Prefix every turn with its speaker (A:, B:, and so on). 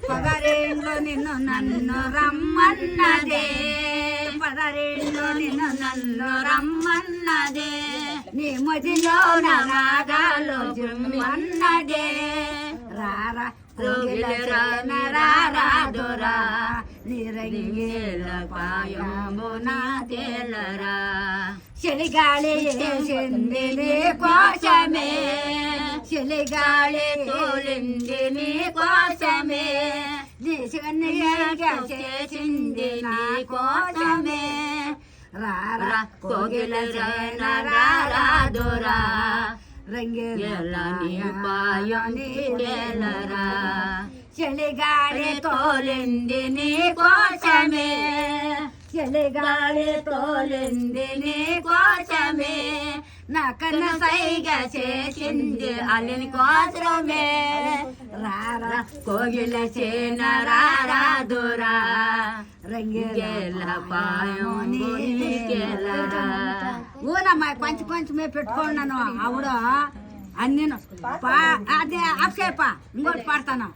A: పదరేండ్లో నిన్ను నన్ను రమ్మన్నదే పదరేండ్లో నిన్ను నన్ను రమ్మన్నదే నీ మదిలో నాగాలో జుమ్మన్నదే రారా రారాదురా నిరంగేల పాయమున తేలరా చలిగాలి వేసింది నీ కోసమే చలిగాలి తోలింది నీ కోసమే చేసింది నీ కోసమే రారా కోగిల రారాదురా రంగేల నీ పాయని తేలరా చలిగాలి తోలింది నీ కోసమే చలిగాలి తోలింది నీ కోసమే నా కన్న సైగా చేసింది అల్లిని కోసమే రారా కోగిల చేన రారాదురా రంగేల పాయోని ఊనమ్మా కొంచెం కొంచెమే పెట్టుకున్నాను ఆవిడ అన్నీ అదే అక్షయప ఇంకోటి పాడతాను